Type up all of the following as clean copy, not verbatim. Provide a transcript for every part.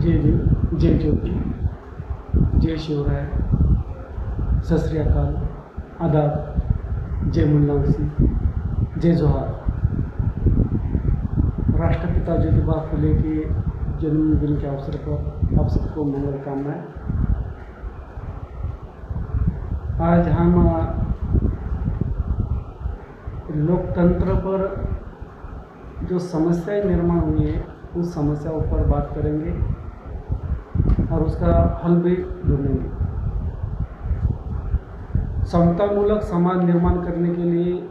जय देव, जय ज्योति, जय शिवराय, सत श्री अकाल, आदाब, जय मुल्ला सिंह, जय जोहार। राष्ट्रपिता ज्योतिबा फुले के जन्मदिन के अवसर पर आप सबको मंगल कामनाएं। आज हम लोकतंत्र पर जो समस्याएं निर्माण हुई है उस समस्याओं पर बात करेंगे और उसका हल भी ढूंढेंगे। समतामूलक समाज निर्माण करने के लिए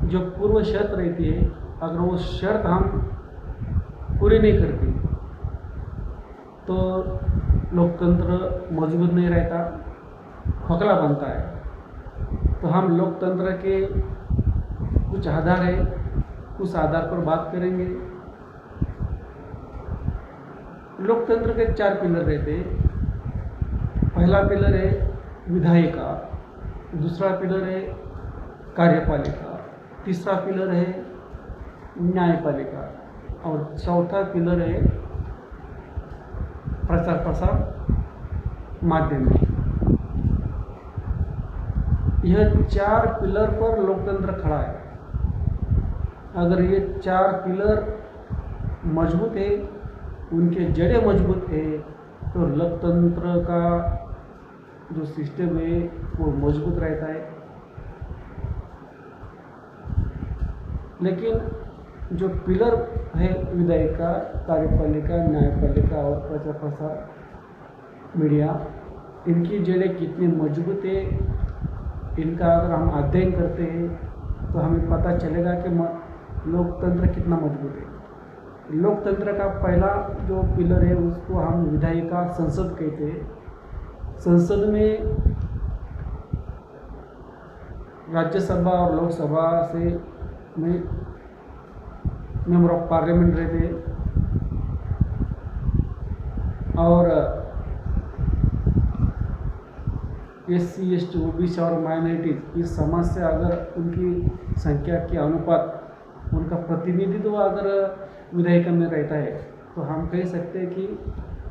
जो पूर्व शर्त रहती है, अगर वो शर्त हम पूरी नहीं करते तो लोकतंत्र मजबूत नहीं रहता, खोखला बनता है। तो हम लोकतंत्र के कुछ आधार है, उस आधार पर बात करेंगे। लोकतंत्र के 4 पिलर रहते हैं। पहला पिलर है विधायिका, दूसरा पिलर है कार्यपालिका, तीसरा पिलर है न्यायपालिका और चौथा पिलर है प्रचार प्रसार माध्यम। यह 4 पिलर पर लोकतंत्र खड़ा है। अगर ये 4 पिलर मजबूत है, उनके जड़ें मजबूत है, तो लोकतंत्र का जो सिस्टम है वो मजबूत रहता है। लेकिन जो पिलर है विधायिका, कार्यपालिका, न्यायपालिका और प्रचार प्रसार मीडिया, इनकी जड़ें कितनी मजबूत है, इनका अगर हम अध्ययन करते हैं तो हमें पता चलेगा कि लोकतंत्र कितना मजबूत है। लोकतंत्र का पहला जो पिलर है उसको हम विधायिका संसद कहते हैं। संसद में राज्यसभा और लोकसभा से में मेंबर ऑफ पार्लियामेंट रहते हैं और SC, ST, OBC और माइनॉरिटीज की समस्या अगर उनकी संख्या के अनुपात उनका प्रतिनिधित्व अगर विधायिका में रहता है तो हम कह सकते हैं कि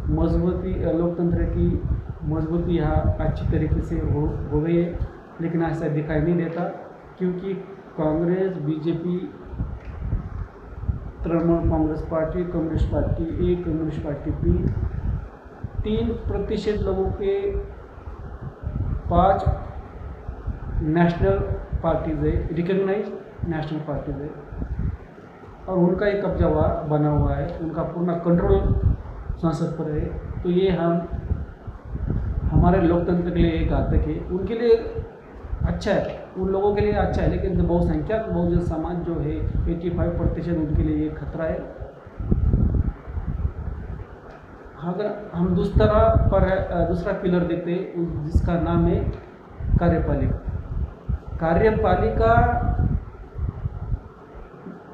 लोकतंत्र की मजबूती यहाँ अच्छी तरीके से हो गई है। लेकिन ऐसा दिखाई नहीं देता क्योंकि Congress, BJP, Trinamool Congress party, communist party A, communist party B, 3% लोगों के 5 नेशनल पार्टीज है, रिकग्नाइज नेशनल पार्टीज है और उनका एक कब्जा बना हुआ है, उनका पूर्ण कंट्रोल संसद पर है। तो ये हमारे लोकतंत्र के लिए एक घातक है। उनके लिए अच्छा है, उन लोगों के लिए अच्छा है, लेकिन बहुसंख्यक बहुजन समाज जो है 85% उनके लिए ये खतरा है। अगर हम दूसरा पिलर देखते हैं जिसका नाम है कार्यपालिका। कार्यपालिका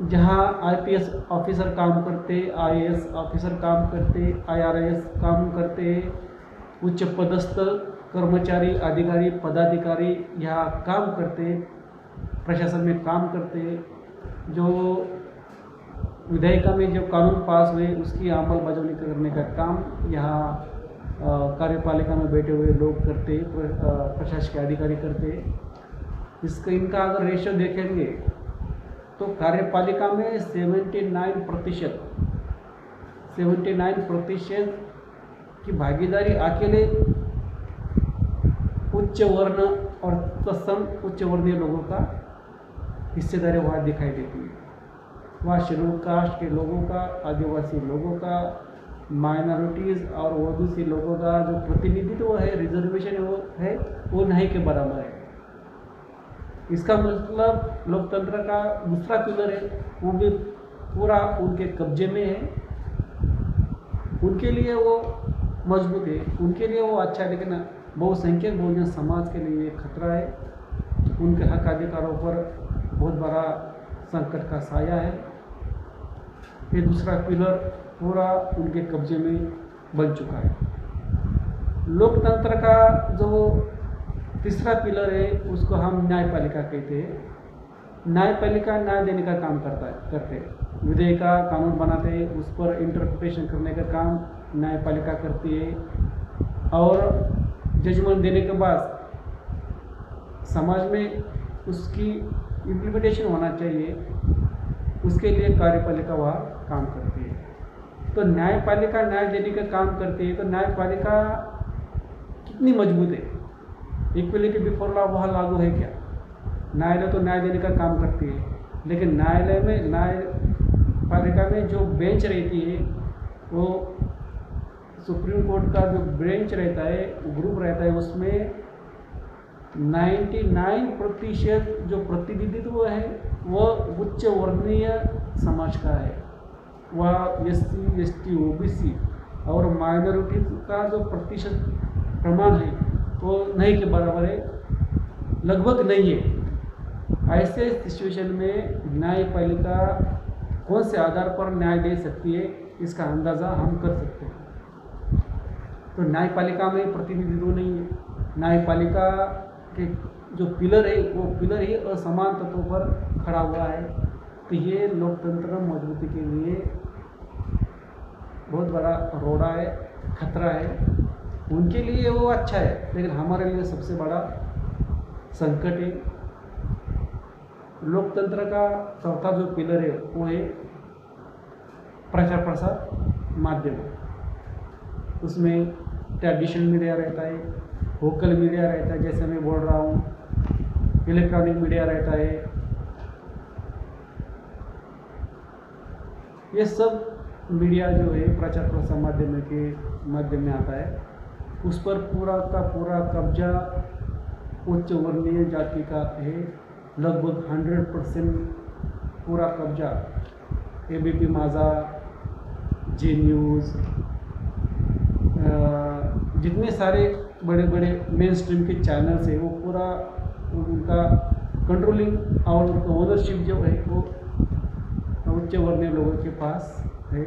जहाँ IPS ऑफिसर काम करते, IAS ऑफिसर काम करते, IRS काम करते, उच्च पदस्थ कर्मचारी, अधिकारी, पदाधिकारी यहाँ काम करते, प्रशासन में काम करते। जो विधायिका में जो कानून पास हुए उसकी अमलबजावनी करने का काम यहाँ कार्यपालिका में बैठे हुए लोग करते, प्रशासकीय अधिकारी करते। इनका अगर रेशियो देखेंगे तो कार्यपालिका में 79% की भागीदारी अकेले उच्च वर्ण और तत्सम उच्च वर्णीय लोगों का हिस्सेदारी वहाँ दिखाई देती है। वहाँ शेड्यूल कास्ट के लोगों का, आदिवासी लोगों का, माइनॉरिटीज़ और ओबीसी लोगों का जो प्रतिनिधित्व है, रिजर्वेशन वो नहीं के बराबर है। इसका मतलब लोकतंत्र का दूसरा पिलर है वो भी पूरा उनके कब्जे में है। उनके लिए वो मजबूत है, उनके लिए वो अच्छा है, लेकिन बहुसंख्यक बहुजन समाज के लिए खतरा है। उनके हक अधिकारों पर बहुत बड़ा संकट का साया है। ये दूसरा पिलर पूरा उनके कब्जे में बन चुका है। लोकतंत्र का जो तीसरा पिलर है उसको हम न्यायपालिका कहते हैं। न्यायपालिका न्याय देने का काम करते हैं। विधेयक का कानून बनाते, उस पर इंटरप्रिटेशन करने का काम न्यायपालिका करती है, और जजमेंट देने के बाद समाज में उसकी इम्प्लीमेंटेशन होना चाहिए, उसके लिए कार्यपालिका वह काम करती है। तो न्यायपालिका न्याय देने का काम करती है, तो न्यायपालिका कितनी मजबूत है? इक्वलिटी बिफोर लॉ वह लागू है क्या? न्यायालय तो न्याय देने का काम करती है, लेकिन न्यायपालिका में जो बेंच रहती है, वो सुप्रीम कोर्ट का जो बेंच रहता है, ग्रुप रहता है, उसमें 99% जो प्रतिनिधित्व है वह उच्च वर्णीय समाज का है। वह SC, ST, OBC और माइनॉरिटी का जो प्रतिशत प्रमाण है वो नहीं के बराबर है, लगभग नहीं है। ऐसे सिचुएशन में न्यायपालिका कौन से आधार पर न्याय दे सकती है, इसका अंदाज़ा हम कर सकते हैं। तो न्यायपालिका में प्रतिनिधित्व नहीं है। न्यायपालिका के जो पिलर है वो पिलर ही असमान तत्वों पर खड़ा हुआ है। तो ये लोकतंत्र मजबूती के लिए बहुत बड़ा रोड़ा है, खतरा है। उनके लिए वो अच्छा है, लेकिन हमारे लिए सबसे बड़ा संकट है। लोकतंत्र का चौथा जो पिलर है वो है प्रचार प्रसार माध्यम। उसमें ट्रेडिशनल मीडिया रहता है, वोकल मीडिया रहता है, जैसे मैं बोल रहा हूँ, इलेक्ट्रॉनिक मीडिया रहता है। ये सब मीडिया जो है प्रचार प्रसार माध्यम में आता है। उस पर पूरा का पूरा कब्जा उच्च वर्णीय जाति का है, लगभग 100% पूरा कब्जा। ABP माझा, जी न्यूज़, जितने सारे बड़े बड़े मेन स्ट्रीम के चैनल्स हैं वो पूरा उनका कंट्रोलिंग और उनका ओनरशिप जो है वो उच्च वर्णीय लोगों के पास है।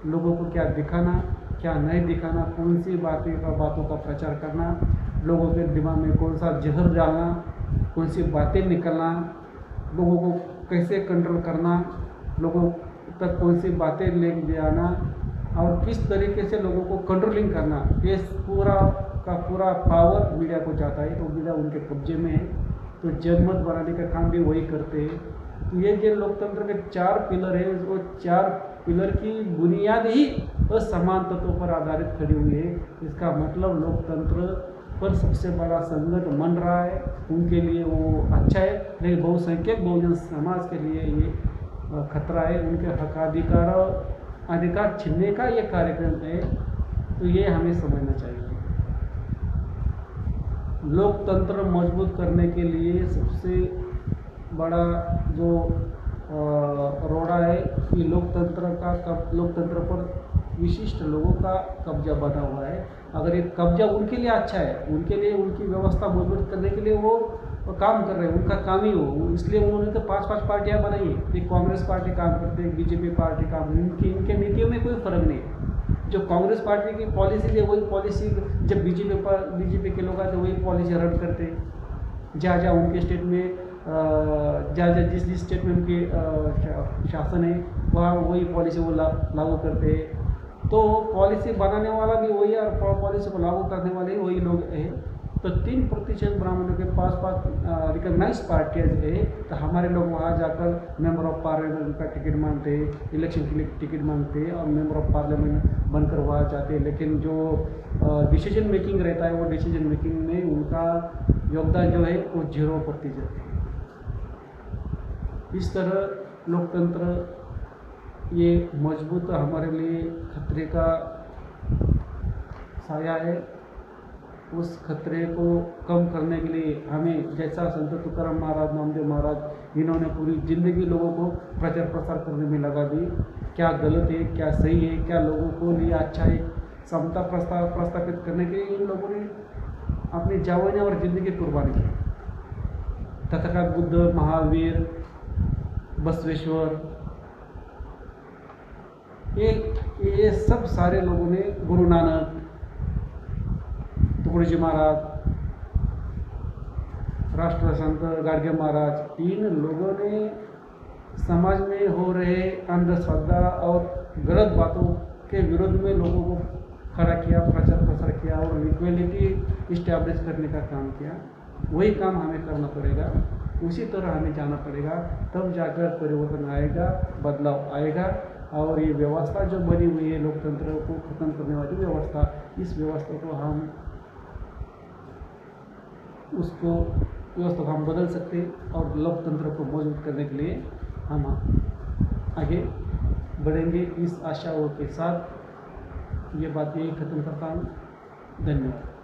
लोगों को क्या दिखाना, क्या नहीं दिखाना, कौन सी बातों का प्रचार करना, लोगों के दिमाग में कौन सा जहर डालना, कौन सी बातें निकलना, लोगों को कैसे कंट्रोल करना, लोगों तक कौन सी बातें ले जाना और किस तरीके से लोगों को कंट्रोलिंग करना, ये पूरा का पूरा पावर मीडिया को जाता है। तो मीडिया उनके कब्जे में है, तो जनमत बनाने का काम भी वही करते हैं। तो ये जो लोकतंत्र के 4 पिलर है, वो 4 पिलर की बुनियाद ही असमान तत्वों पर आधारित खड़ी हुई है। इसका मतलब लोकतंत्र पर सबसे बड़ा संकट मन रहा है। उनके लिए वो अच्छा है, लेकिन बहुसंख्यक बहुजन समाज के लिए ये खतरा है। उनके हक अधिकार छीनने का ये कार्यक्रम है। तो ये हमें समझना चाहिए। लोकतंत्र मजबूत करने के लिए सबसे बड़ा जो रोड़ा है कि लोकतंत्र पर विशिष्ट लोगों का कब्जा बना हुआ है। अगर ये कब्जा उनके लिए अच्छा है, उनके लिए उनकी व्यवस्था मजबूत करने के लिए वो काम कर रहे हैं, उनका काम ही हो, इसलिए उन्होंने तो 5-5 पार्टियाँ बनाई है। एक कांग्रेस पार्टी काम करते हैं, BJP पार्टी काम, इनके नीतियों में कोई फ़र्क नहीं है। जो कांग्रेस पार्टी की पॉलिसी है वही पॉलिसी जब बीजेपी के लोग आते वही पॉलिसी रन करते हैं। जहाँ उनके स्टेट में जहाँ जिस स्टेट में उनकी शासन है वहाँ वही पॉलिसी वो लागू करते हैं। तो पॉलिसी बनाने वाला भी वही है और पॉलिसी को लागू करने वाले वही लोग हैं। तो 3% ब्राह्मणों के पास रिकॉग्नाइज पार्टियाँ है। तो हमारे लोग वहाँ जाकर मेंबर ऑफ पार्लियामेंट का टिकट मांगते हैं, इलेक्शन के लिए टिकट मांगते हैं और मेंबर ऑफ पार्लियामेंट बनकर वहाँ जाते हैं। लेकिन जो डिसीजन मेकिंग रहता है वो डिसीजन मेकिंग में उनका योगदान जो है वो 0% है। इस तरह लोकतंत्र ये मजबूत हमारे लिए खतरे का साया है। उस खतरे को कम करने के लिए हमें जैसा संत तुकाराम महाराज, नामदेव महाराज, इन्होंने पूरी ज़िंदगी लोगों को प्रचार प्रसार करने में लगा दी। क्या गलत है, क्या सही है, क्या लोगों को लिए अच्छा है, समता प्रस्थापित करने के लिए इन लोगों ने अपनी जान और ज़िंदगी कुर्बान की। तथागत बुद्ध, महावीर, बसवेश्वर, ये सब सारे लोगों ने, गुरु नानक, तुकडोजी महाराज, राष्ट्र संत गाडगे महाराज, इन लोगों ने समाज में हो रहे अंधश्रद्धा और गलत बातों के विरोध में लोगों को खड़ा किया, प्रचार प्रसार किया और इक्वलिटी इस्टेब्लिश करने का काम किया। वही काम हमें करना पड़ेगा, उसी तरह हमें जाना पड़ेगा, तब जाकर परिवर्तन आएगा, बदलाव आएगा। और ये व्यवस्था जो बनी हुई है लोकतंत्र को ख़त्म करने वाली व्यवस्था, इस व्यवस्था को हम बदल सकते हैं और लोकतंत्र को मजबूत करने के लिए हम आगे बढ़ेंगे। इस आशाओं के साथ ये बात यही ख़त्म करता हूँ। धन्यवाद।